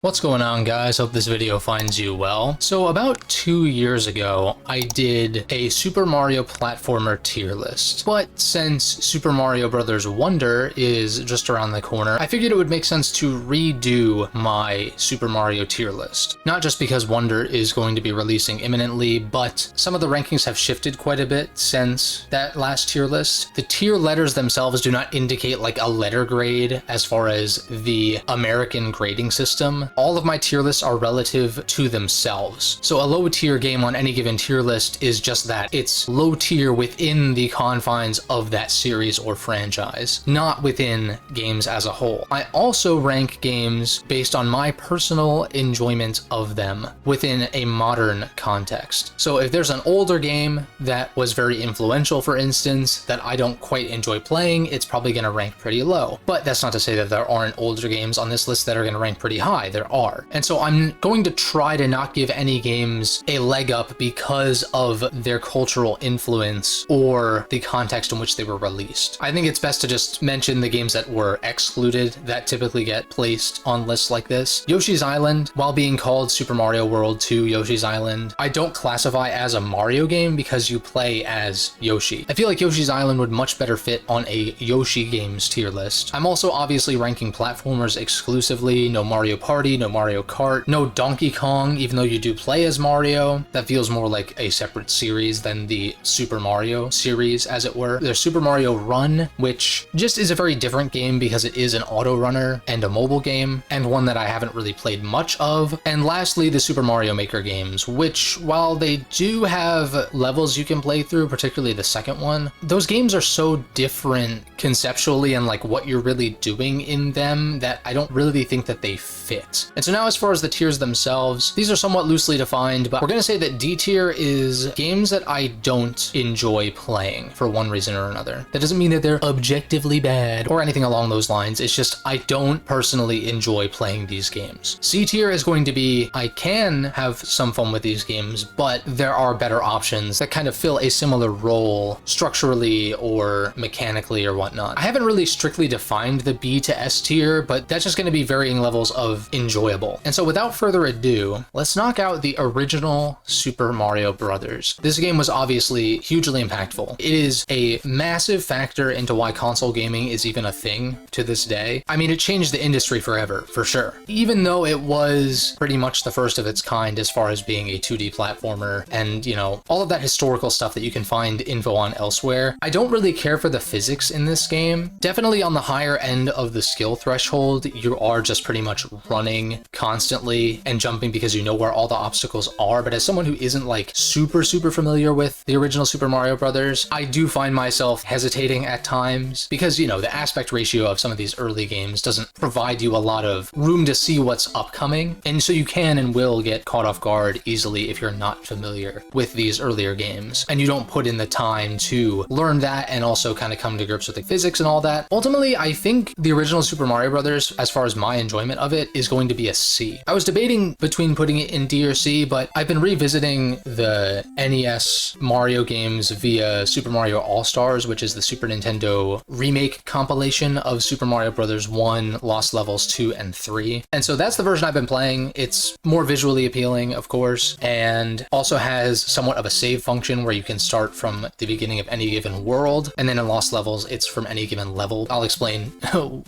What's going on, guys? Hope this video finds you well. So about 2 years ago, I did a Super Mario platformer tier list. But since Super Mario Bros. Wonder is just around the corner, I figured it would make sense to redo my Super Mario tier list. Not just because Wonder is going to be releasing imminently, but some of the rankings have shifted quite a bit since that last tier list. The tier letters themselves do not indicate like a letter grade as far as the American grading system. All of my tier lists are relative to themselves. So a low tier game on any given tier list is just that. It's low tier within the confines of that series or franchise, not within games as a whole. I also rank games based on my personal enjoyment of them within a modern context. So if there's an older game that was very influential, for instance, that I don't quite enjoy playing, it's probably going to rank pretty low. But that's not to say that there aren't older games on this list that are going to rank pretty high. There are. And so I'm going to try to not give any games a leg up because of their cultural influence or the context in which they were released. I think it's best to just mention the games that were excluded that typically get placed on lists like this. Yoshi's Island, while being called Super Mario World 2 Yoshi's Island, I don't classify as a Mario game because you play as Yoshi. I feel like Yoshi's Island would much better fit on a Yoshi games tier list. I'm also obviously ranking platformers exclusively, no Mario Party, no Mario Kart, no Donkey Kong, even though you do play as Mario. That feels more like a separate series than the Super Mario series, as it were. There's Super Mario Run, which just is a very different game because it is an auto runner and a mobile game, and one that I haven't really played much of. And lastly, the Super Mario Maker games, which, while they do have levels you can play through, particularly the second one, those games are so different conceptually and like what you're really doing in them that I don't really think that they fit. And so now as far as the tiers themselves, these are somewhat loosely defined, but we're going to say that D tier is games that I don't enjoy playing for one reason or another. That doesn't mean that they're objectively bad or anything along those lines. It's just I don't personally enjoy playing these games. C tier is going to be I can have some fun with these games, but there are better options that kind of fill a similar role structurally or mechanically or whatnot. I haven't really strictly defined the B to S tier, but that's just going to be varying levels of enjoyable. And so without further ado, let's knock out the original Super Mario Bros. This game was obviously hugely impactful. It is a massive factor into why console gaming is even a thing to this day. I mean, it changed the industry forever, for sure. Even though it was pretty much the first of its kind as far as being a 2D platformer and, you know, all of that historical stuff that you can find info on elsewhere, I don't really care for the physics in this game. Definitely on the higher end of the skill threshold, you are just pretty much running constantly and jumping because you know where all the obstacles are. But as someone who isn't like super familiar with the original Super Mario Brothers, I do find myself hesitating at times because, you know, the aspect ratio of some of these early games doesn't provide you a lot of room to see what's upcoming. And so you can and will get caught off guard easily if you're not familiar with these earlier games and you don't put in the time to learn that and also kind of come to grips with the physics and all that. Ultimately, I think the original Super Mario Brothers, as far as my enjoyment of it, is going to be a C. I was debating between putting it in D or C, but I've been revisiting the NES Mario games via Super Mario All-Stars, which is the Super Nintendo remake compilation of Super Mario Bros. 1, Lost Levels 2, and 3. And so that's the version I've been playing. It's more visually appealing, of course, and also has somewhat of a save function where you can start from the beginning of any given world, and then in Lost Levels, it's from any given level. I'll explain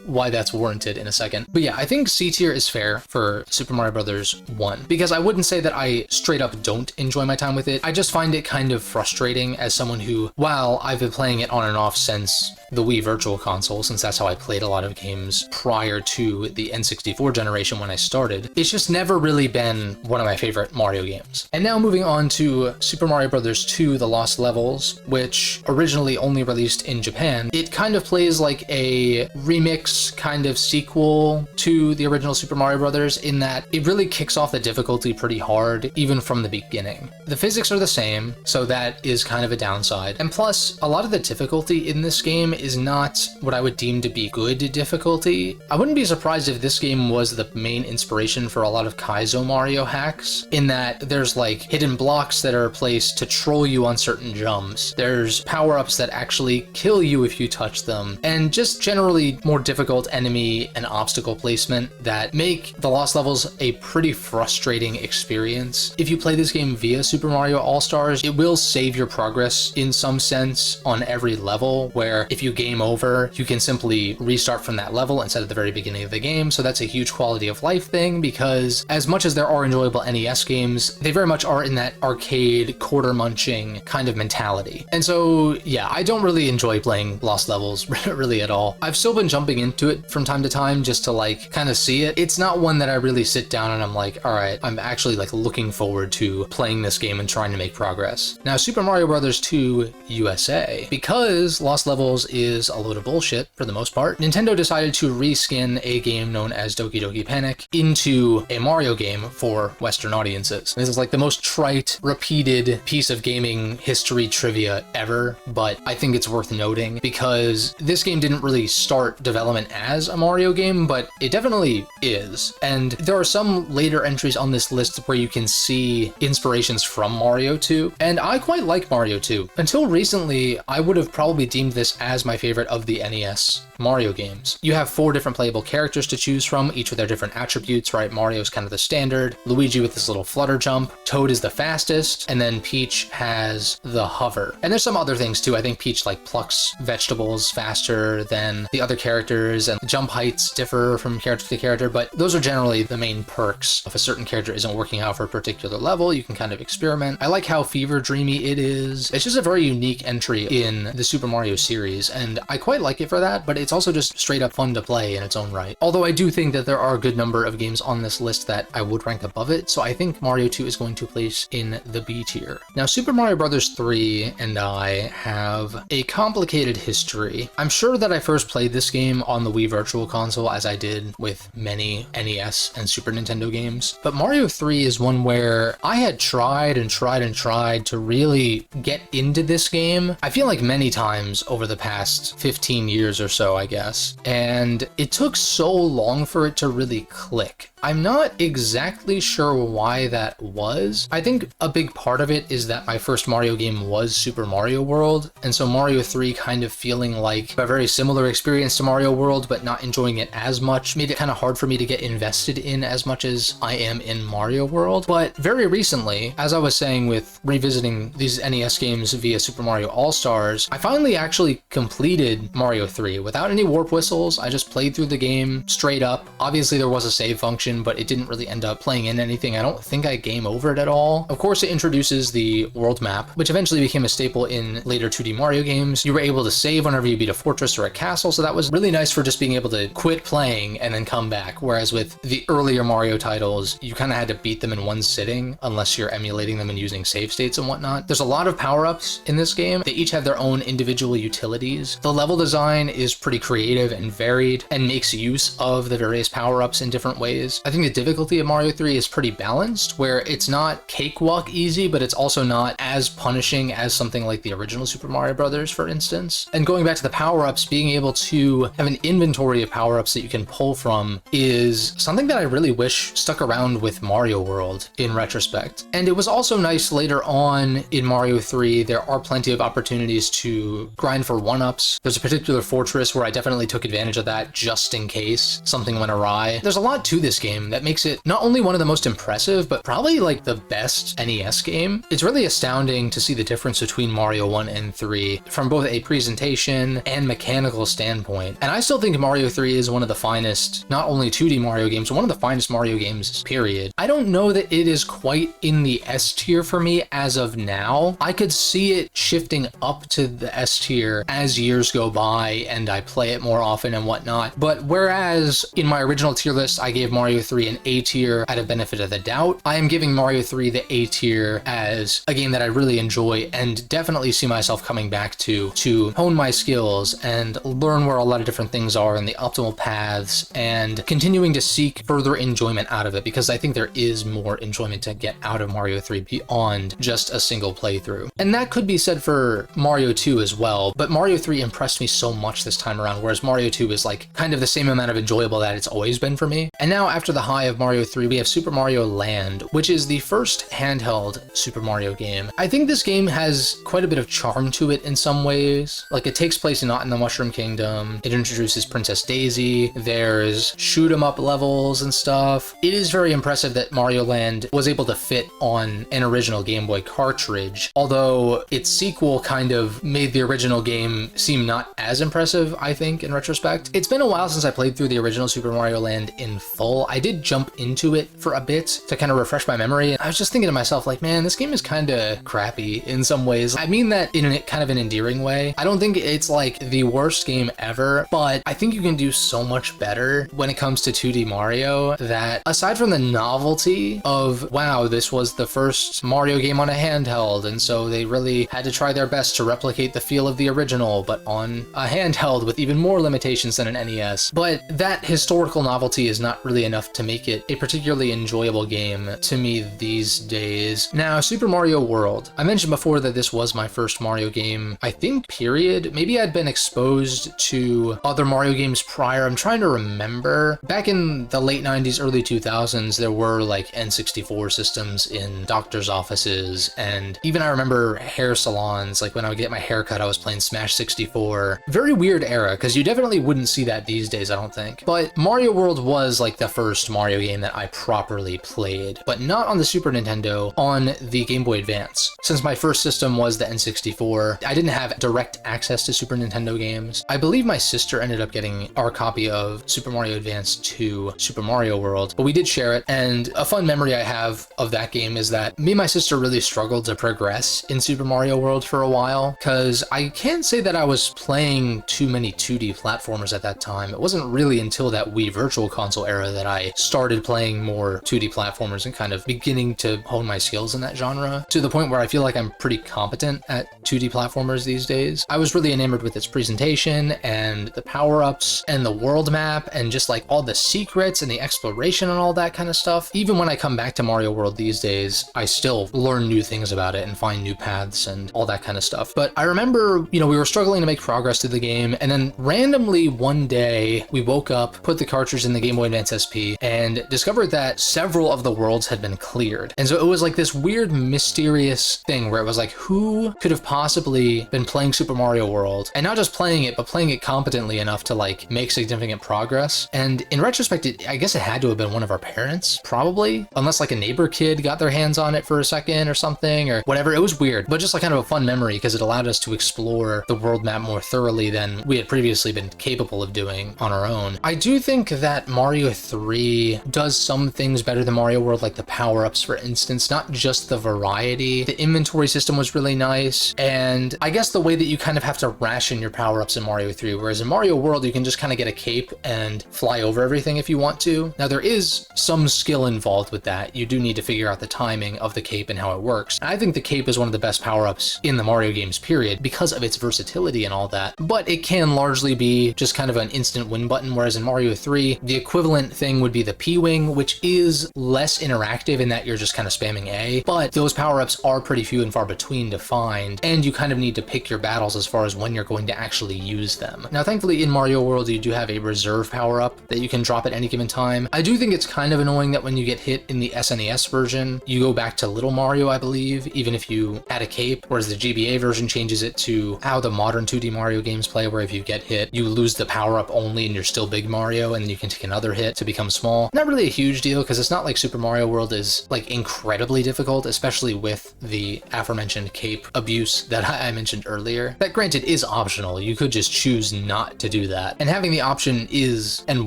why that's warranted in a second. But yeah, I think C tier is fair for Super Mario Bros. 1, because I wouldn't say that I straight up don't enjoy my time with it. I just find it kind of frustrating as someone who, while I've been playing it on and off since the Wii Virtual Console, since that's how I played a lot of games prior to the N64 generation when I started, it's just never really been one of my favorite Mario games. And now moving on to Super Mario Bros. 2, The Lost Levels, which originally only released in Japan. It kind of plays like a remix kind of sequel to the original Super Mario Bros. In that it really kicks off the difficulty pretty hard, even from the beginning. The physics are the same, so that is kind of a downside. And plus, a lot of the difficulty in this game is not what I would deem to be good difficulty. I wouldn't be surprised if this game was the main inspiration for a lot of Kaizo Mario hacks, in that there's like hidden blocks that are placed to troll you on certain jumps. There's power-ups that actually kill you if you touch them, and just generally more difficult enemy and obstacle placement that make the lost levels a pretty frustrating experience. If you play this game via Super Mario All-Stars, it will save your progress in some sense on every level, where if you game over, you can simply restart from that level instead of the very beginning of the game. So that's a huge quality of life thing, because as much as there are enjoyable NES games, they very much are in that arcade, quarter munching kind of mentality. And so, yeah, I don't really enjoy playing lost levels really at all. I've still been jumping into it from time to time just to like kind of see it. It's not one that I really sit down and I'm like, all right, I'm actually like looking forward to playing this game and trying to make progress. Now, Super Mario Bros. 2 USA, because Lost Levels is a load of bullshit for the most part, Nintendo decided to reskin a game known as Doki Doki Panic into a Mario game for Western audiences. This is like the most trite, repeated piece of gaming history trivia ever, but I think it's worth noting because this game didn't really start development as a Mario game, but it definitely is. And there are some later entries on this list where you can see inspirations from Mario 2, and I quite like Mario 2. Until recently, I would have probably deemed this as my favorite of the NES Mario games. You have 4 different playable characters to choose from, each with their different attributes, right? Mario's kind of the standard, Luigi with this little flutter jump, Toad is the fastest, and then Peach has the hover. And there's some other things too. I think Peach like plucks vegetables faster than the other characters, and jump heights differ from character to character, but those are generally the main perks. If a certain character isn't working out for a particular level, you can kind of experiment. I like how fever dreamy it is. It's just a very unique entry in the Super Mario series, and I quite like it for that, but it's also just straight up fun to play in its own right. Although I do think that there are a good number of games on this list that I would rank above it, so I think Mario 2 is going to place in the B tier. Now, Super Mario Bros. 3 and I have a complicated history. I'm sure that I first played this game on the Wii Virtual Console, as I did with many NES and Super Nintendo games, but Mario 3 is one where I had tried and tried and tried to really get into this game, I feel like many times over the past 15 years or so, I guess, and it took so long for it to really click. I'm not exactly sure why that was. I think a big part of it is that my first Mario game was Super Mario World, and so Mario 3 kind of feeling like a very similar experience to Mario World, but not enjoying it as much, made it kind of hard for me to get invested in as much as I am in Mario World. But very recently, as I was saying with revisiting these NES games via Super Mario All-Stars, I finally actually completed Mario 3 without any warp whistles. I just played through the game straight up. Obviously there was a save function, but it didn't really end up playing in anything. I don't think I game overed at all. Of course, it introduces the world map, which eventually became a staple in later 2D Mario games. You were able to save whenever you beat a fortress or a castle, so that was really nice for just being able to quit playing and then come back. Whereas with the earlier Mario titles, you kind of had to beat them in one sitting, unless you're emulating them and using save states and whatnot. There's a lot of power-ups in this game. They each have their own individual utilities. The level design is pretty creative and varied and makes use of the various power-ups in different ways. I think the difficulty of Mario 3 is pretty balanced, where it's not cakewalk easy, but it's also not as punishing as something like the original Super Mario Brothers, for instance. And going back to the power-ups, being able to have an inventory of power-ups that you can pull from is something that I really wish stuck around with Mario World in retrospect. And it was also nice later on in Mario 3, there are plenty of opportunities to grind for one-ups. There's a particular fortress where I definitely took advantage of that just in case something went awry. There's a lot to this game that makes it not only one of the most impressive, but probably like the best NES game. It's really astounding to see the difference between Mario 1 and 3 from both a presentation and mechanical standpoint. And I still think Mario 3 is one of the finest, not only 2D Mario games, but one of the finest Mario games, period. I don't know that it is quite in the S tier for me as of now. I could see it shifting up to the S tier as years go by and I play it more often and whatnot. But whereas in my original tier list, I gave Mario 3 an A tier out of benefit of the doubt, I am giving Mario 3 the A tier as a game that I really enjoy and definitely see myself coming back to hone my skills and learn where a lot of different things are and the optimal paths, and continuing to seek further enjoyment out of it, because I think there is more enjoyment to get out of Mario 3 beyond just a single playthrough. And that could be said for Mario 2 as well, but Mario 3 impressed me so much this time around, whereas Mario 2 is like kind of the same amount of enjoyable that it's always been for me. And now after the high of Mario 3, we have Super Mario Land, which is the first handheld Super Mario game. I think this game has quite a bit of charm to it in some ways. Like, it takes place not in the Mushroom Kingdom. It introduces Princess Daisy. There's shoot 'em up levels and stuff. It is very impressive that Mario Land was able to fit on an original Game Boy cartridge, although its sequel kind of made the original game seem not as impressive, I think, in retrospect. It's been a while since I played through the original Super Mario Land in full. I did jump into it for a bit to kind of refresh my memory, and I was just thinking to myself, like, man, this game is kind of crappy in some ways. I mean that in kind of an endearing way. I don't think it's like the worst game ever, but I think you can do so much better when it comes to 2D Mario that, aside from the novelty of, wow, this was the first Mario game on a handheld, and so they really had to try their best to replicate the feel of the original, but on a handheld with even more limitations than an NES. But that historical novelty is not really enough to make it a particularly enjoyable game to me these days. Now, Super Mario World. I mentioned before that this was my first Mario game, I think, period. Maybe I'd been exposed to other Mario games prior. I'm trying to remember. Back in the late 90s, early 2000s, there were like N64 systems in doctor's offices, and even I remember hair salons. Like when I would get my hair cut, I was playing Smash 64. Very weird era, because you definitely wouldn't see that these days, I don't think. But Mario World was like the first Mario game that I properly played, but not on the Super Nintendo, on the Game Boy Advance. Since my first system was the N64, I didn't have direct access to Super Nintendo games. I believe my sister ended up getting our copy of Super Mario Advance to Super Mario World, but we did share it, and a fun memory I have of that game is that me and my sister really struggled to progress in Super Mario World for a while, because I can't say that I was playing too many 2D platformers at that time. It wasn't really until that Wii Virtual Console era that I started playing more 2D platformers and kind of beginning to hone my skills in that genre, to the point where I feel like I'm pretty competent at 2D platformers these days. I was really enamored with its presentation and the power-ups and the world map and just like all the secrets and the exploration and all that kind of stuff. Even when I come back to Mario World these days, I still learn new things about it and find new paths and all that kind of stuff. But I remember, you know, we were struggling to make progress through the game, and then randomly one day we woke up, put the cartridge in the Game Boy Advance SP, and discovered that several of the worlds had been cleared. And so it was like this weird, mysterious thing where it was like, who could have possibly been playing Super Mario World, and not just playing it, but playing it competently enough to like make significant progress? And in retrospect, I guess it had to have been one of our parents, probably, unless like a neighbor kid got their hands on it for a second or something or whatever. It was weird, but just like kind of a fun memory because it allowed us to explore the world map more thoroughly than we had previously been capable of doing on our own. I do think that Mario 3 does some things better than Mario World, like the power-ups, for instance, not just the variety. The inventory system was really nice, and I guess the way that you kind of have to ration your power-ups in Mario 3, whereas in Mario World you can just kind of get a cape and fly over everything if you want to. Now there is some skill involved with that. You do need to figure out the timing of the cape and how it works. I think the cape is one of the best power-ups in the Mario games, period, because of its versatility and all that, but it can largely be just kind of an instant win button, whereas in Mario 3, the equivalent thing would be the P-Wing, which is less interactive in that you're just kind of spamming A, but those power-ups are pretty few and far between to find, and you kind of need to pick your battles as far as when you're going to actually use them. Now, thankfully, in Mario World, you do have a reserve power-up that you can drop at any given time. I do think it's kind of annoying that when you get hit in the SNES version, you go back to Little Mario, I believe, even if you add a cape, whereas the GBA version changes it to how the modern 2D Mario games play, where if you get hit, you lose the power-up only and you're still Big Mario, and then you can take another hit to become small. Not really a huge deal, because it's not like Super Mario World is like incredibly difficult, especially with the aforementioned cape abuse that I mentioned earlier. That, granted, is optional. You could just choose not to do that. And having the option is, and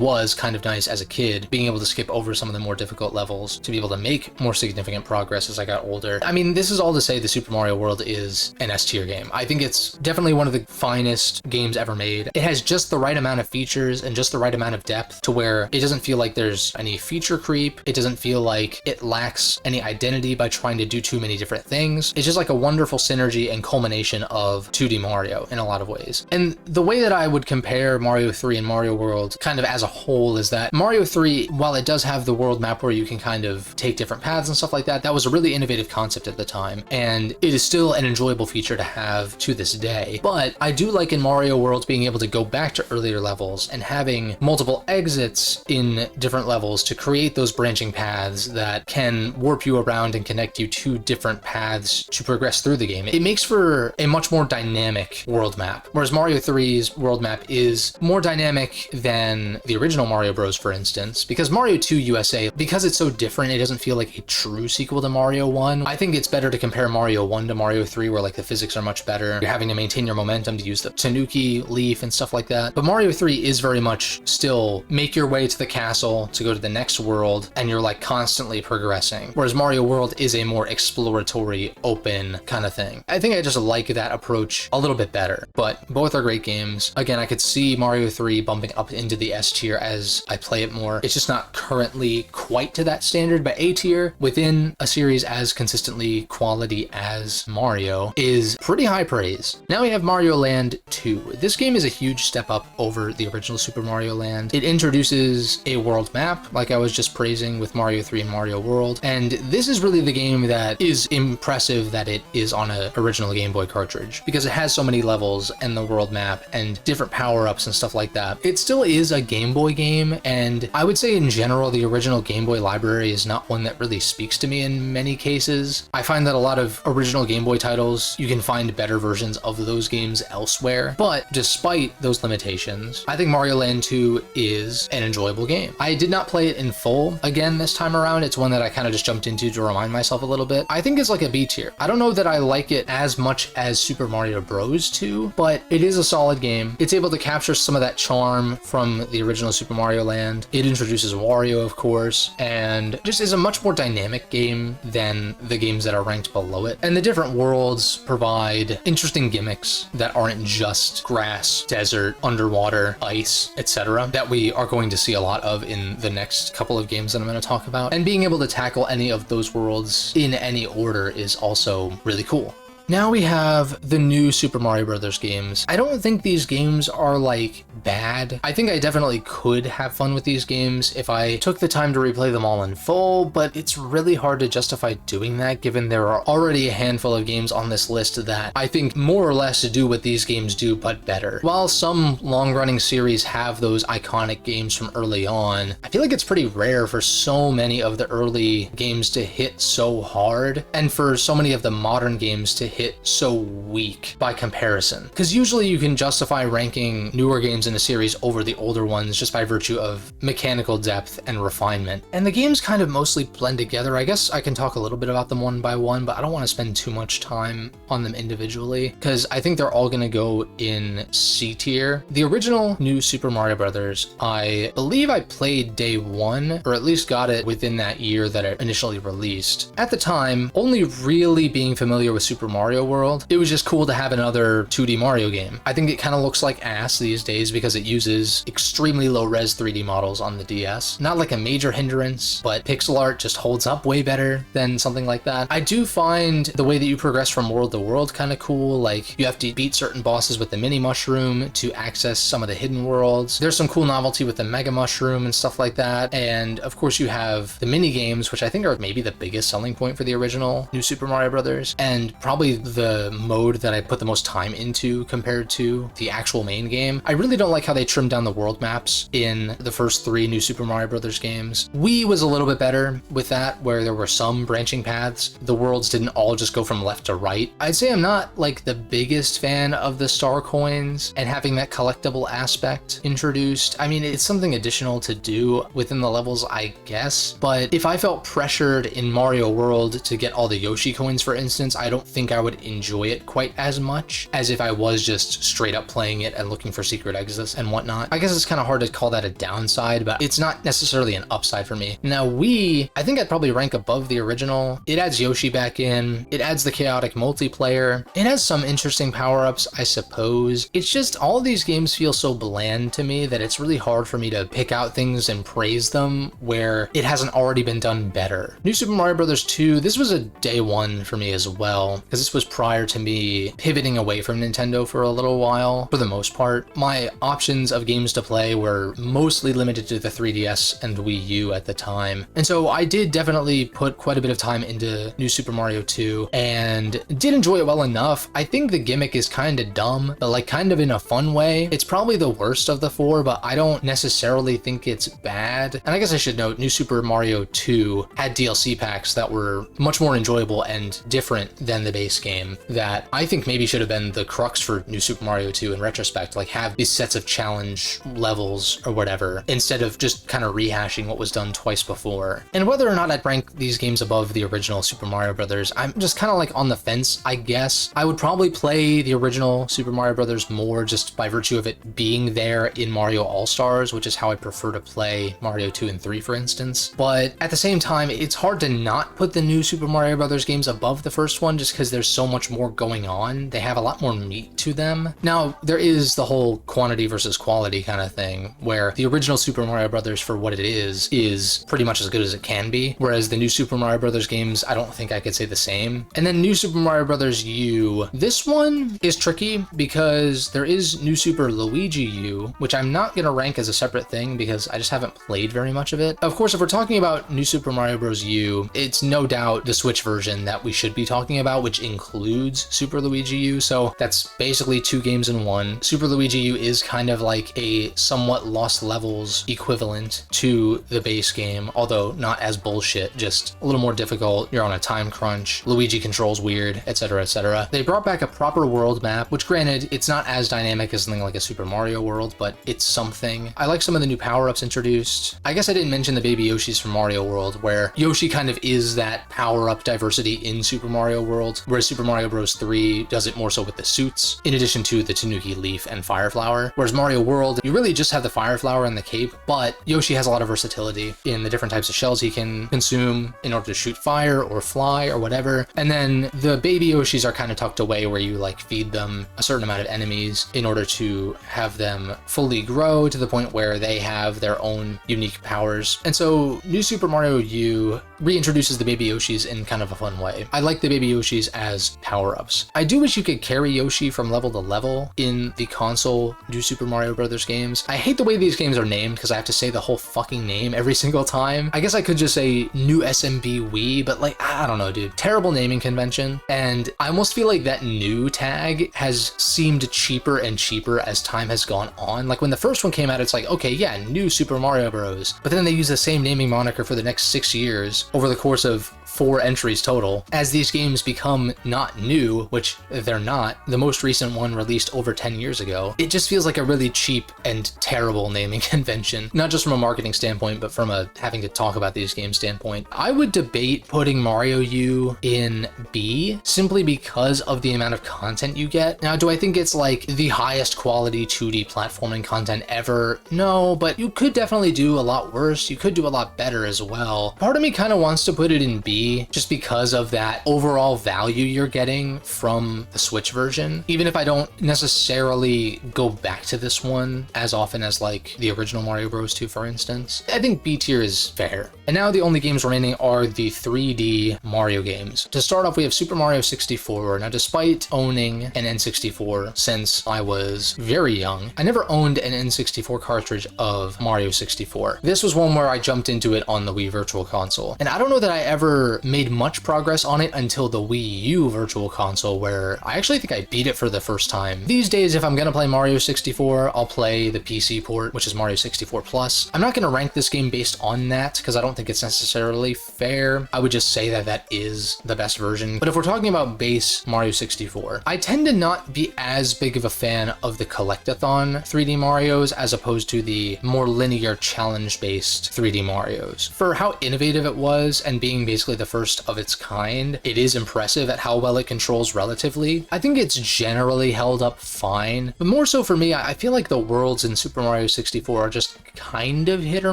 was, kind of nice as a kid, being able to skip over some of the more difficult levels to be able to make more significant progress as I got older. I mean, this is all to say the Super Mario World is an S-tier game. I think it's definitely one of the finest games ever made. It has just the right amount of features and just the right amount of depth to where it doesn't feel like there's any feature creep. It doesn't feel like it lacks any identity by trying to do too many different things. It's just like a wonderful synergy and culmination of 2D Mario in a lot of ways. And the way that I would compare Mario 3 and Mario World kind of as a whole is that Mario 3, while it does have the world map where you can kind of take different paths and stuff like that, that was a really innovative concept at the time, and it is still an enjoyable feature to have to this day. But But I do like in Mario World being able to go back to earlier levels and having multiple exits in different levels to create those branching paths that can warp you around and connect you to different paths to progress through the game. It makes for a much more dynamic world map, whereas Mario 3's world map is more dynamic than the original Mario Bros, for instance, because Mario 2 USA, because it's so different, it doesn't feel like a true sequel to Mario 1. I think it's better to compare Mario 1 to Mario 3, where like the physics are much better. You're having to maintain your momentum to use the Tanuki leaf and stuff like that. But Mario 3 is very much still make your way to the castle to go to the next world, and you're like constantly progressing. Whereas Mario World is a more exploratory, open kind of thing. I think I just like that approach a little bit better, but both are great games. Again, I could see Mario 3 bumping up into the S tier as I play it more. It's just not currently quite to that standard, but A tier within a series as consistently quality as Mario is pretty high praise. Now we have Mario Land 2. This game is a huge step up over the original Super Mario Land. It introduces a world map, like I was just praising with Mario 3 and Mario World, and this is really the game that is impressive that it is on an original Game Boy cartridge, because it has so many levels and the world map and different power-ups and stuff like that. It still is a Game Boy game, and I would say in general the original Game Boy library is not one that really speaks to me in many cases. I find that a lot of original Game Boy titles, you can find better versions of those games elsewhere, but despite those limitations, I think Mario Land 2 is an enjoyable game. I did not play it in full again this time around. It's one that I kind of just jumped into to remind myself a little bit. I think it's like a B tier. I don't know that I like it as much as Super Mario Bros. 2, but it is a solid game. It's able to capture some of that charm from the original Super Mario Land. It introduces Wario, of course, and just is a much more dynamic game than the games that are ranked below it. And the different worlds provide interesting gimmicks that aren't just grass, desert, underwater, ice, etc., that we are going to see a lot of in the next couple of games that I'm going to talk about. And being able to tackle any of those worlds in any order is also really cool. Now we have the new Super Mario Brothers games. I don't think these games are like bad. I think I definitely could have fun with these games if I took the time to replay them all in full, but it's really hard to justify doing that given there are already a handful of games on this list that I think more or less do what these games do, but better. While some long-running series have those iconic games from early on, I feel like it's pretty rare for so many of the early games to hit so hard, and for so many of the modern games to hit so weak by comparison. Because usually you can justify ranking newer games in a series over the older ones just by virtue of mechanical depth and refinement. And the games kind of mostly blend together. I guess I can talk a little bit about them one by one, but I don't want to spend too much time on them individually because I think they're all going to go in C tier. The original new Super Mario Brothers, I believe I played day one, or at least got it within that year that it initially released. At the time, only really being familiar with Super Mario World, it was just cool to have another 2D Mario game. I think it kind of looks like ass these days because it uses extremely low-res 3D models on the DS. Not like a major hindrance, but pixel art just holds up way better than something like that. I do find the way that you progress from world to world kind of cool. Like, you have to beat certain bosses with the mini mushroom to access some of the hidden worlds. There's some cool novelty with the mega mushroom and stuff like that. And of course you have the mini games, which I think are maybe the biggest selling point for the original new Super Mario Brothers, and probably the mode that I put the most time into compared to the actual main game. I really don't like how they trimmed down the world maps in the first three new Super Mario Brothers games. Wii was a little bit better with that, where there were some branching paths. The worlds didn't all just go from left to right. I'd say I'm not like the biggest fan of the star coins and having that collectible aspect introduced. I mean, it's something additional to do within the levels, I guess, but if I felt pressured in Mario World to get all the Yoshi coins, for instance, I don't think I would enjoy it quite as much as if I was just straight up playing it and looking for secret exits and whatnot. I guess it's kind of hard to call that a downside, but it's not necessarily an upside for me. Now, Wii, I think I'd probably rank above the original. It adds Yoshi back in. It adds the chaotic multiplayer. It has some interesting power-ups, I suppose. It's just all of these games feel so bland to me that it's really hard for me to pick out things and praise them where it hasn't already been done better. New Super Mario Bros. 2, this was a day one for me as well, because this was prior to me pivoting away from Nintendo for a little while. For the most part, my options of games to play were mostly limited to the 3DS and Wii U at the time. And so I did definitely put quite a bit of time into New Super Mario 2 and did enjoy it well enough. I think the gimmick is kind of dumb, but like kind of in a fun way. It's probably the worst of the four, but I don't necessarily think it's bad. And I guess I should note, New Super Mario 2 had DLC packs that were much more enjoyable and different than the base game that I think maybe should have been the crux for New Super Mario 2 in retrospect, like have these sets of challenge levels or whatever, instead of just kind of rehashing what was done twice before. And whether or not I'd rank these games above the original Super Mario Brothers, I'm just kind of like on the fence, I guess. I would probably play the original Super Mario Brothers more just by virtue of it being there in Mario All-Stars, which is how I prefer to play Mario 2 and 3, for instance. But at the same time, it's hard to not put the new Super Mario Brothers games above the first one just because there's so much more going on. They have a lot more meat to them. Now, there is the whole quantity versus quality kind of thing, where the original Super Mario Brothers, for what it is pretty much as good as it can be, whereas the new Super Mario Brothers games, I don't think I could say the same. And then New Super Mario Brothers U, this one is tricky because there is New Super Luigi U, which I'm not going to rank as a separate thing because I just haven't played very much of it. Of course, if we're talking about New Super Mario Bros. U, it's no doubt the Switch version that we should be talking about, which includes Super Luigi U, so that's basically two games in one. Super Luigi U is kind of like a somewhat Lost Levels equivalent to the base game, although not as bullshit, just a little more difficult. You're on a time crunch, Luigi controls weird, etc, etc. They brought back a proper world map, which granted, it's not as dynamic as something like a Super Mario World, but it's something. I like some of the new power-ups introduced. I guess I didn't mention the baby Yoshis from Mario World, where Yoshi kind of is that power-up diversity in Super Mario World, whereas Super Mario Bros. 3 does it more so with the suits, in addition to the Tanuki Leaf and Fire Flower. Whereas Mario World, you really just have the Fire Flower and the cape, but Yoshi has a lot of versatility in the different types of shells he can consume in order to shoot fire or fly or whatever. And then the baby Yoshis are kind of tucked away where you like feed them a certain amount of enemies in order to have them fully grow to the point where they have their own unique powers. And so New Super Mario U reintroduces the baby Yoshis in kind of a fun way. I like the baby Yoshis as power-ups. I do wish you could carry Yoshi from level to level in the console New Super Mario Brothers games. I hate the way these games are named because I have to say the whole fucking name every single time. I guess I could just say New SMB Wii, but like, I don't know, dude. Terrible naming convention. And I almost feel like that new tag has seemed cheaper and cheaper as time has gone on. Like when the first one came out, it's like, okay, yeah, New Super Mario Bros. But then they use the same naming moniker for the next 6 years over the course of 4 entries total. As these games become not new, which they're not, the most recent one released over 10 years ago, it just feels like a really cheap and terrible naming convention, not just from a marketing standpoint, but from a having to talk about these games standpoint. I would debate putting Mario U in B simply because of the amount of content you get. Now, do I think it's like the highest quality 2D platforming content ever? No, but you could definitely do a lot worse. You could do a lot better as well. Part of me kind of wants to put it in B just because of that overall value you're getting from the Switch version. Even if I don't necessarily go back to this one as often as like the original Mario Bros. 2, for instance, I think B tier is fair. And now the only games remaining are the 3D Mario games. To start off, we have Super Mario 64. Now, despite owning an N64 since I was very young, I never owned an N64 cartridge of Mario 64. This was one where I jumped into it on the Wii Virtual Console. And I don't know that I ever made much progress on it until the Wii U Virtual Console, where I actually think I beat it for the first time. These days, if I'm gonna play Mario 64, I'll play the PC port, which is Mario 64 Plus. I'm not gonna rank this game based on that because I don't think it's necessarily fair. I would just say that that is the best version. But if we're talking about base Mario 64, I tend to not be as big of a fan of the collectathon 3D Marios as opposed to the more linear challenge-based 3D Marios. For how innovative it was and being basically the first of its kind, it is impressive at how well it controls relatively. I think it's generally held up fine, but more so for me, I feel like the worlds in Super Mario 64 are just kind of hit or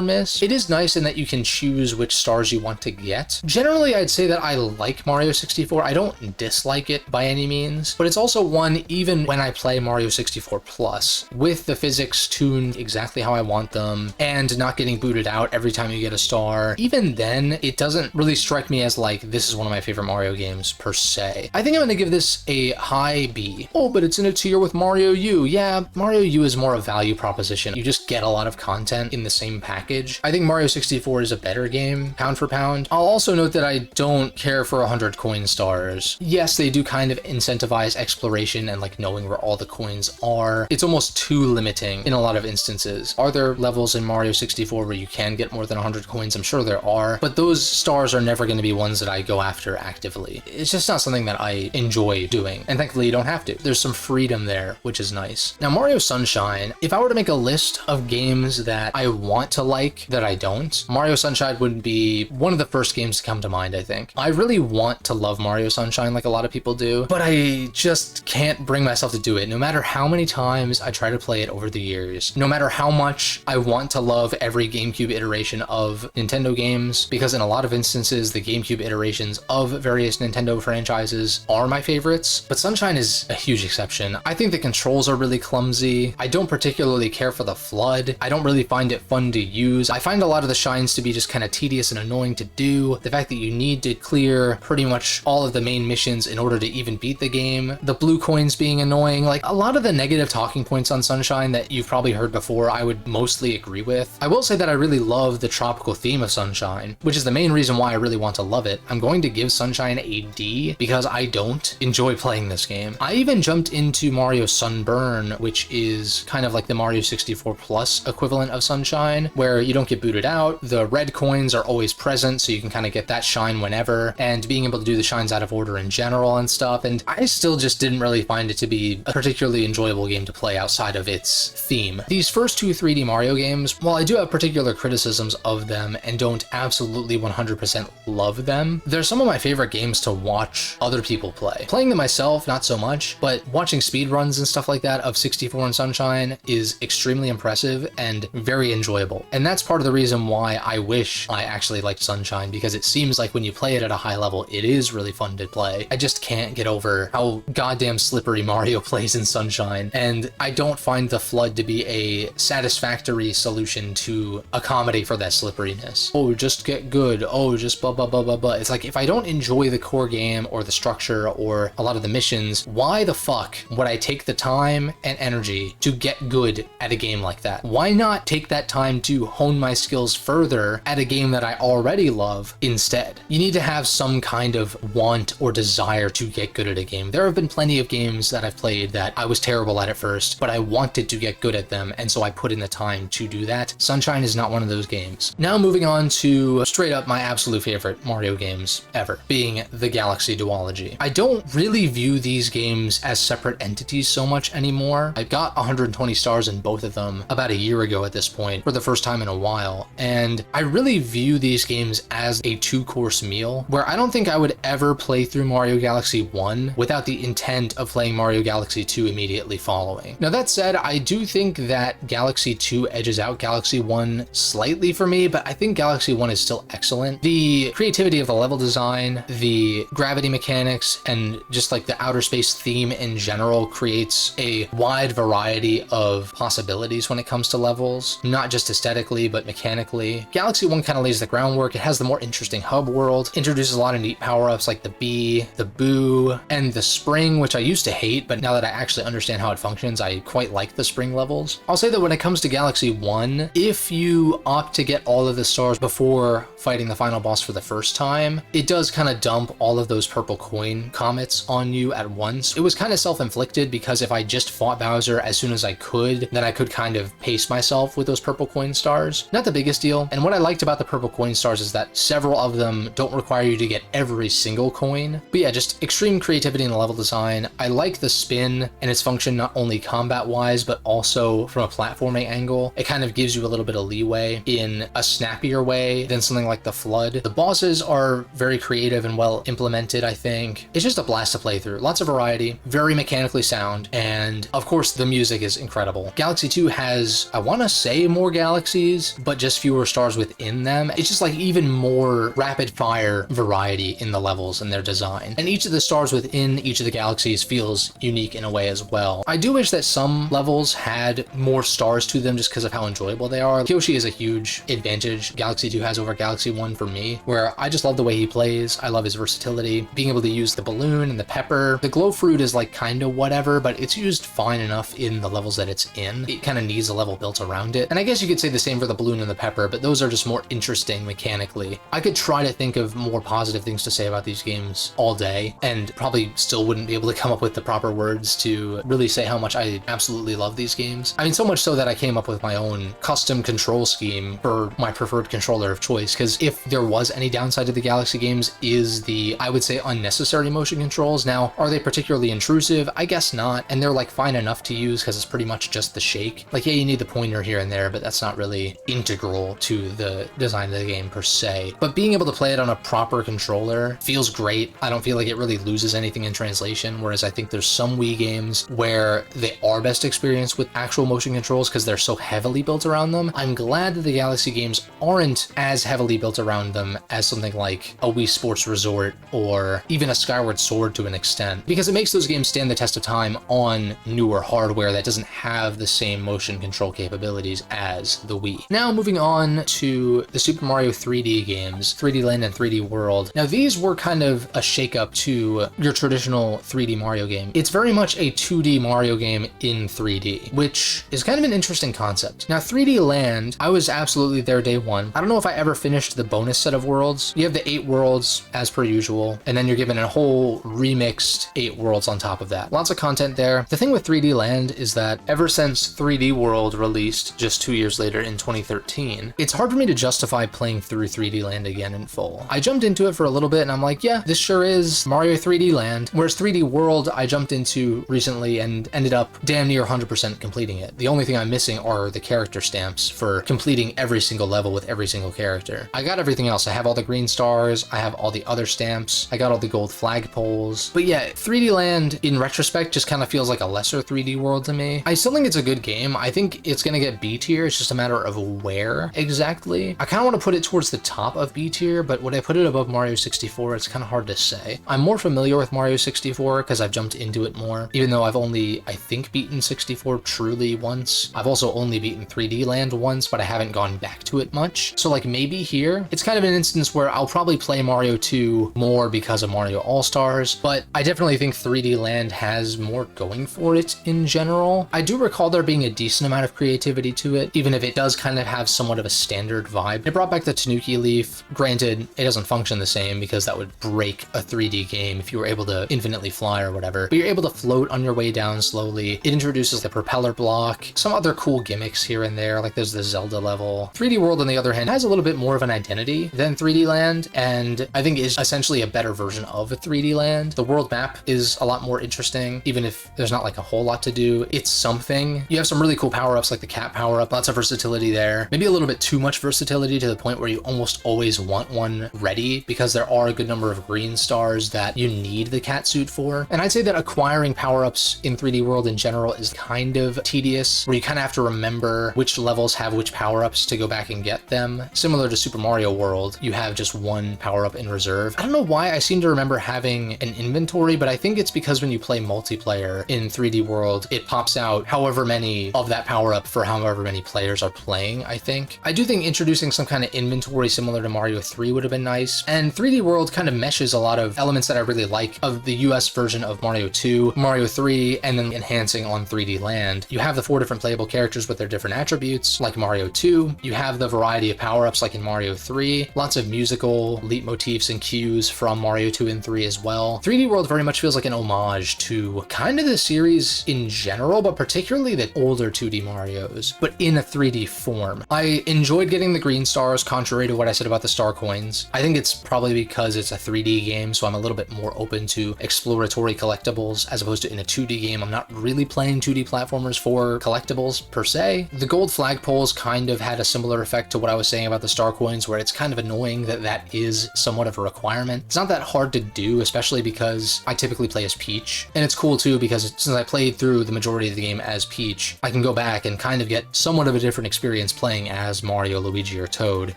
miss. It is nice in that you can choose which stars you want to get. Generally, I'd say that I like Mario 64. I don't dislike it by any means, but it's also one, even when I play Mario 64 Plus, with the physics tuned exactly how I want them and not getting booted out every time you get a star, even then, it doesn't really strike me as like, this is one of my favorite Mario games per se. I think I'm gonna give this a high B. Oh, but it's in a tier with Mario U. Yeah, Mario U is more a value proposition. You just get a lot of content in the same package. I think Mario 64 is a better game, pound for pound. I'll also note that I don't care for 100 coin stars. Yes, they do kind of incentivize exploration and like knowing where all the coins are. It's almost too limiting in a lot of instances. Are there levels in Mario 64 where you can get more than 100 coins? I'm sure there are, but those stars are never going to be ones that I go after actively. It's just not something that I enjoy doing, and thankfully you don't have to. There's some freedom there, which is nice. Now, Mario Sunshine, if I were to make a list of games that I want to like that I don't, Mario Sunshine would be one of the first games to come to mind, I think. I really want to love Mario Sunshine like a lot of people do, but I just can't bring myself to do it. No matter how many times I try to play it over the years, no matter how much I want to love every GameCube iteration of Nintendo games, because in a lot of instances, the GameCube iterations of various Nintendo franchises are my favorites, but Sunshine is a huge exception. I think the controls are really clumsy. I don't particularly care for the FLUDD. I don't really find it fun to use. I find a lot of the shines to be just kind of tedious and annoying to do. The fact that you need to clear pretty much all of the main missions in order to even beat the game. The blue coins being annoying. Like, a lot of the negative talking points on Sunshine that you've probably heard before, I would mostly agree with. I will say that I really love the tropical theme of Sunshine, which is the main reason why I really want to love it. I'm going to give Sunshine a D because I don't enjoy playing this game. I even jumped into Mario Sunburn, which is kind of like the Mario 64 Plus equivalent of Sunshine, where you don't get booted out. The red coins are always present, so you can kind of get that shine whenever, and being able to do the shines out of order in general and stuff. And I still just didn't really find it to be a particularly enjoyable game to play outside of its theme. These first two 3D Mario games, while I do have particular criticisms of them and don't absolutely 100% love them, they're some of my favorite games to watch other people play. Playing them myself, not so much, but watching speedruns and stuff like that of 64 and Sunshine is extremely impressive and very enjoyable. And that's part of the reason why I wish I actually liked Sunshine, because it seems like when you play it at a high level, it is really fun to play. I just can't get over how goddamn slippery Mario plays in Sunshine, and I don't find the FLUDD to be a satisfactory solution to accommodate for that slipperiness. Oh, just get good. Oh, just blah, blah, blah, blah, blah. It's like, if I don't enjoy the core game or the structure or a lot of the missions, why the fuck would I take the time and energy to get good at a game like that? Why not take that time to hone my skills further at a game that I already love instead? You need to have some kind of want or desire to get good at a game. There have been plenty of games that I've played that I was terrible at first, but I wanted to get good at them, and so I put in the time to do that. Sunshine is not one of those games. Now moving on to straight up my absolute favorite Mario games ever, being the Galaxy duology. I don't really view these games as separate entities so much anymore. I got 120 stars in both of them about a year ago at this point, for the first time in a while, and I really view these games as a two-course meal, where I don't think I would ever play through Mario Galaxy 1 without the intent of playing Mario Galaxy 2 immediately following. Now that said, I do think that Galaxy 2 edges out Galaxy 1 slightly for me, but I think Galaxy 1 is still excellent. The creativity of the level design, the gravity mechanics, and just like the outer space theme in general creates a wide variety of possibilities when it comes to levels, not just aesthetically, but mechanically. Galaxy 1 kind of lays the groundwork. It has the more interesting hub world, introduces a lot of neat power-ups like the bee, the boo, and the spring, which I used to hate, but now that I actually understand how it functions, I quite like the spring levels. I'll say that when it comes to Galaxy 1, if you opt to get all of the stars before fighting the final boss for the first time, it does kind of dump all of those purple coin comets on you at once. It was kind of self-inflicted, because if I just fought Bowser as soon as I could, then I could kind of pace myself with those purple coin stars. Not the biggest deal, and what I liked about the purple coin stars is that several of them don't require you to get every single coin. But yeah, just extreme creativity in the level design. I like the spin and its function not only combat-wise, but also from a platforming angle. It kind of gives you a little bit of leeway in a snappier way than something like the FLUDD. The bosses are very creative and well implemented, I think. It's just a blast to play through. Lots of variety, very mechanically sound, and of course the music is incredible. Galaxy 2 has, I want to say, more galaxies, but just fewer stars within them. It's just like even more rapid fire variety in the levels and their design. And each of the stars within each of the galaxies feels unique in a way as well. I do wish that some levels had more stars to them just because of how enjoyable they are. Yoshi is a huge advantage Galaxy 2 has over Galaxy 1 for me, where I just love the way he plays. I love his versatility, being able to use the balloon and the pepper. The glow fruit is like kind of whatever, but it's used fine enough in the levels that it's in. It kind of needs a level built around it. And I guess you could say the same for the balloon and the pepper, but those are just more interesting mechanically. I could try to think of more positive things to say about these games all day, and probably still wouldn't be able to come up with the proper words to really say how much I absolutely love these games. I mean, so much so that I came up with my own custom control scheme for my preferred controller of choice, because if there was any downside to the Galaxy games is the, I would say, unnecessary motion controls. Now, are they particularly intrusive? I guess not, and they're like fine enough to use because it's pretty much just the shake. Like, yeah, you need the pointer here and there, but that's not really integral to the design of the game per se. But being able to play it on a proper controller feels great. I don't feel like it really loses anything in translation, whereas I think there's some Wii games where they are best experienced with actual motion controls because they're so heavily built around them. I'm glad that the Galaxy games aren't as heavily built around them as something like a Wii Sports Resort or even a Skyward Sword to an extent, because it makes those games stand the test of time on newer hardware that doesn't have the same motion control capabilities as the Wii. Now moving on to the Super Mario 3D games, 3D Land and 3D World. Now these were kind of a shakeup to your traditional 3D Mario game. It's very much a 2D Mario game in 3D, which is kind of an interesting concept. Now 3D Land, I was absolutely there day one. I don't know if I ever finished the bonus set of worlds. You have the 8 worlds as per usual, and then you're given a whole remixed 8 worlds on top of that. Lots of content there. The thing with 3D Land is that ever since 3D World released just 2 years later in 2013, it's hard for me to justify playing through 3D Land again in full. I jumped into it for a little bit and I'm like, yeah, this sure is Mario 3D Land, whereas 3D World I jumped into recently and ended up damn near 100% completing it. The only thing I'm missing are the character stamps for completing every single level with every single character. I got everything else. I have all the green stars, I have all the other stamps, I got all the gold flagpoles. But yeah, 3D Land in retrospect just kind of feels like a lesser 3D World to me. I still think it's a good game. I think it's gonna get B tier. It's just a matter of where exactly. I kind of want to put it towards the top of B tier, but would I put it above Mario 64? It's kind of hard to say. I'm more familiar with Mario 64 because I've jumped into it more, even though I've only, I think, beaten 64 truly once. I've also only beaten 3D Land once, but I haven't gone back to it much. So like maybe here, it's kind of an instance where I'll probably play Mario 2 more because of Mario All-Stars, but I definitely think 3D Land has more going for it in general. I do recall there being a decent amount of creativity to it, even if it does kind of have somewhat of a standard vibe. It brought back the Tanuki Leaf. Granted, it doesn't function the same because that would break a 3D game if you were able to infinitely fly or whatever, but you're able to float on your way down slowly. It introduces the propeller block, some other cool gimmicks here and there, like there's the Zelda level. 3D World, on the other hand, has a little bit more of an identity than 3D Land, and I think is essentially a better version of a 3D Land. The world map is a lot more interesting, even if there's not like a whole lot to do. It's something. You have some really cool power-ups like the cat power-up, lots of versatility there. Maybe a little bit too much versatility to the point where you almost always want one ready, because there are a good number of green stars that you need the cat suit for. And I'd say that acquiring power-ups in 3D World in general is kind of tedious, where you kind of have to remember which levels have which power-ups to go back and get them. Similar to Super Mario World, you have just one power-up in reserve. I don't know why I seem to remember having an inventory, but I think it's because when you play multiplayer in 3D World, it pops out however many of that power-up for however many players are playing, I think. I do think introducing some kind of inventory similar to Mario 3 would have been nice, and 3D World kind of meshes a lot of elements that I really like of the US version of Mario 2, Mario 3, and then enhancing on 3D Land. You have the 4 different playable characters with their different attributes, like Mario 2. You have the variety of power-ups like in Mario 3, lots of musical leitmotifs and cues from Mario 2 and 3 as well. 3D World very much feels like an homage to kind of the series in general, but particularly the older 2D Marios, but in a 3D form. I enjoyed getting the green stars, contrary to what I said about the star coins. I think it's probably because it's a 3D game, so I'm a little bit more open to exploratory collectibles, as opposed to in a 2D game. I'm not really playing 2D platformers for collectibles per se. The gold flagpoles kind of had a similar effect to what I was saying about the star coins, where it's kind of annoying that that is somewhat of a requirement. It's not that hard to do, especially because I typically play as Peach, and it's cool too because since I played through the majority of the game as Peach, I can go back and kind of get somewhat of a different experience playing as Mario, Luigi, or Toad,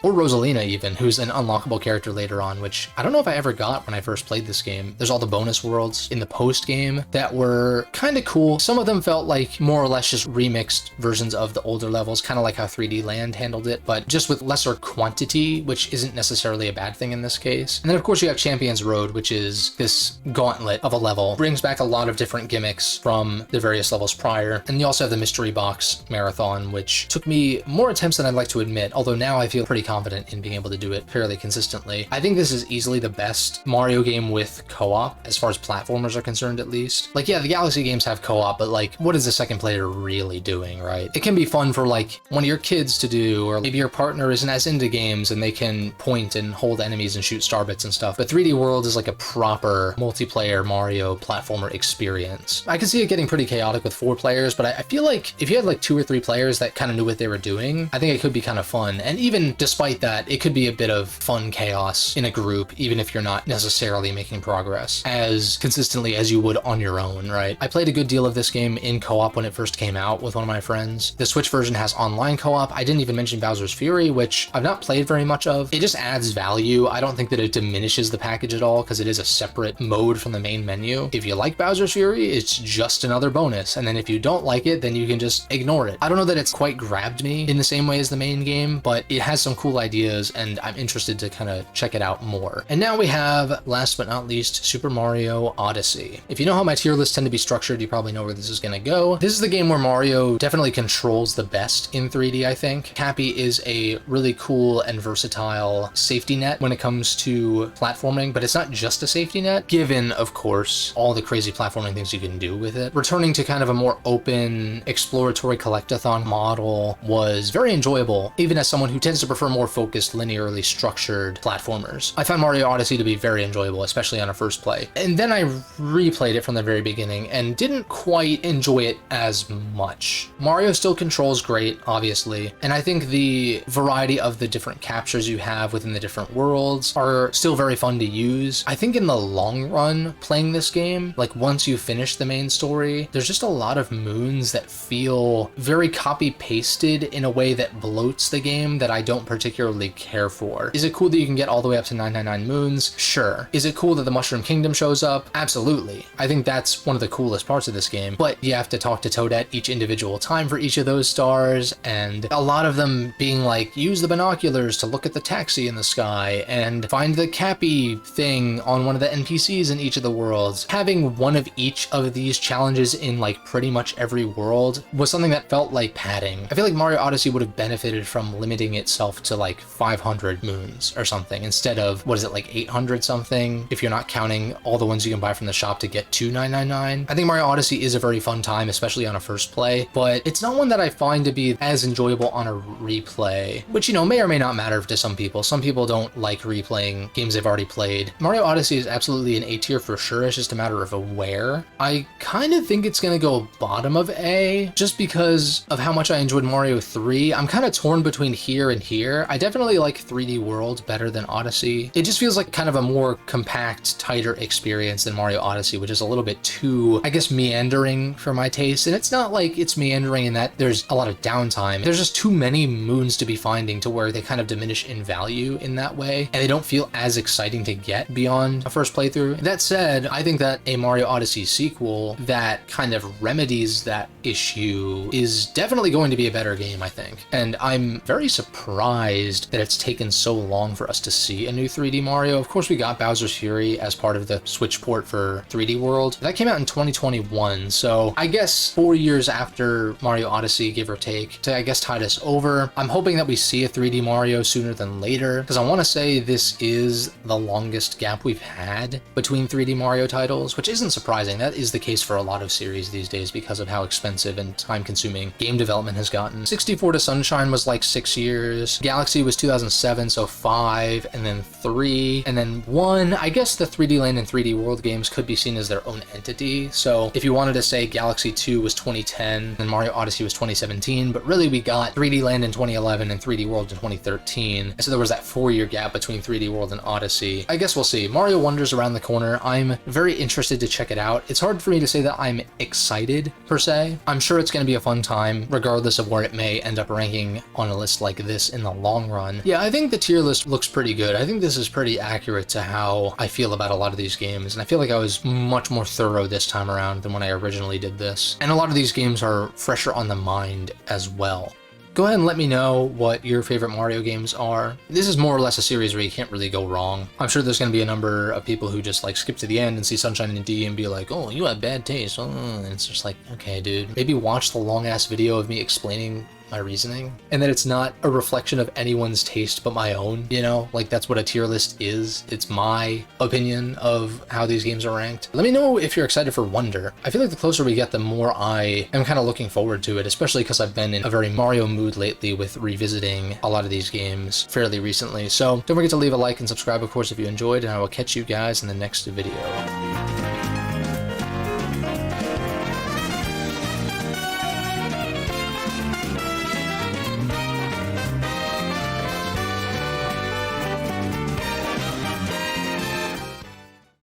or Rosalina even, who's an unlockable character later on, which I don't know if I ever got when I first played this game. There's all the bonus worlds in the post game that were kind of cool. Some of them felt like more or less just remixed versions of the older levels, kind of like how 3D Land handled it, but just with lesser quantity, which isn't necessarily necessarily a bad thing in this case. And then of course you have Champions Road, which is this gauntlet of a level. Brings back a lot of different gimmicks from the various levels prior. And you also have the Mystery Box Marathon, which took me more attempts than I'd like to admit, although now I feel pretty confident in being able to do it fairly consistently. I think this is easily the best Mario game with co-op, as far as platformers are concerned at least. Like, yeah, the Galaxy games have co-op, but like, what is the second player really doing, right? It can be fun for like one of your kids to do, or maybe your partner isn't as into games and they can point and hold enemies and shoot star bits and stuff. But 3D World is like a proper multiplayer Mario platformer experience. I can see it getting pretty chaotic with 4 players, but I feel like if you had like 2 or 3 players that kind of knew what they were doing, I think it could be kind of fun. And even despite that, it could be a bit of fun chaos in a group, even if you're not necessarily making progress as consistently as you would on your own, right? I played a good deal of this game in co-op when it first came out with one of my friends. The Switch version has online co-op. I didn't even mention Bowser's Fury, which I've not played very much of. It just adds value. I don't think that it diminishes the package at all because it is a separate mode from the main menu. If you like Bowser's Fury, it's just another bonus. And then if you don't like it, then you can just ignore it. I don't know that it's quite grabbed me in the same way as the main game, but it has some cool ideas and I'm interested to kind of check it out more. And now we have, last but not least, Super Mario Odyssey. If you know how my tier lists tend to be structured, you probably know where this is going to go. This is the game where Mario definitely controls the best in 3D, I think. Cappy is a really cool and versatile safety net when it comes to platforming, but it's not just a safety net, given, of course, all the crazy platforming things you can do with it. Returning to kind of a more open, exploratory collectathon model was very enjoyable, even as someone who tends to prefer more focused, linearly structured platformers. I found Mario Odyssey to be very enjoyable, especially on a first play. And then I replayed it from the very beginning and didn't quite enjoy it as much. Mario still controls great, obviously, and I think the variety of the different captures you have within the different worlds are still very fun to use. I think in the long run, playing this game, like once you finish the main story, there's just a lot of moons that feel very copy-pasted in a way that bloats the game that I don't particularly care for. Is it cool that you can get all the way up to 999 moons? Sure. Is it cool that the Mushroom Kingdom shows up? Absolutely. I think that's one of the coolest parts of this game, but you have to talk to Toadette each individual time for each of those stars, and a lot of them being like, use the binoculars to look at the taxi in the sky, and find the Cappy thing on one of the NPCs in each of the worlds. Having one of each of these challenges in like pretty much every world was something that felt like padding. I feel like Mario Odyssey would have benefited from limiting itself to like 500 moons or something, instead of, what is it, like 800 something, if you're not counting all the ones you can buy from the shop to get to 999. I think Mario Odyssey is a very fun time, especially on a first play, but it's not one that I find to be as enjoyable on a replay, which, you know, may or may not matter to some people. Some people don't like replaying games they've already played. Mario Odyssey is absolutely an A tier for sure. It's just a matter of a where. I kind of think it's going to go bottom of A, just because of how much I enjoyed Mario 3. I'm kind of torn between here and here. I definitely like 3D World better than Odyssey. It just feels like kind of a more compact, tighter experience than Mario Odyssey, which is a little bit too, I guess, meandering for my taste. And it's not like it's meandering in that there's a lot of downtime. There's just too many moons to be finding to where they kind of diminish in value in that way, and they don't feel as exciting to get beyond a first playthrough. That said, I think that a Mario Odyssey sequel that kind of remedies that issue is definitely going to be a better game, I think. And I'm very surprised that it's taken so long for us to see a new 3D Mario. Of course, we got Bowser's Fury as part of the Switch port for 3D World. That came out in 2021, so I guess 4 years after Mario Odyssey, give or take, to, I guess, tide us over. I'm hoping that we see a 3D Mario sooner than later, because I want to say this is the longest gap we've had between 3D Mario titles, which isn't surprising. That is the case for a lot of series these days because of how expensive and time-consuming game development has gotten. 64 to Sunshine was like 6 years. Galaxy was 2007, so 5, and then 3, and then 1. I guess the 3D Land and 3D World games could be seen as their own entity. So if you wanted to say Galaxy 2 was 2010 and Mario Odyssey was 2017, but really we got 3D Land in 2011 and 3D World in 2013. And so there was that 4-year gap between 3D World and Odyssey. I guess we'll see. Mario Wonder's around the corner. I'm very interested to check it out. It's hard for me to say that I'm excited, per se. I'm sure it's going to be a fun time, regardless of where it may end up ranking on a list like this in the long run. Yeah, I think the tier list looks pretty good. I think this is pretty accurate to how I feel about a lot of these games, and I feel like I was much more thorough this time around than when I originally did this. And a lot of these games are fresher on the mind as well. Go ahead and let me know what your favorite Mario games are. This is more or less a series where you can't really go wrong. I'm sure there's going to be a number of people who just like skip to the end and see Sunshine and D and be like, oh, you have bad taste. And it's just like, okay, dude, maybe watch the long ass video of me explaining my reasoning, and that it's not a reflection of anyone's taste but my own, you know? Like, that's what a tier list is. It's my opinion of how these games are ranked. Let me know if you're excited for Wonder. I feel like the closer we get, the more I am kind of looking forward to it, especially because I've been in a very Mario mood lately with revisiting a lot of these games fairly recently. So don't forget to leave a like and subscribe, of course, if you enjoyed, and I will catch you guys in the next video.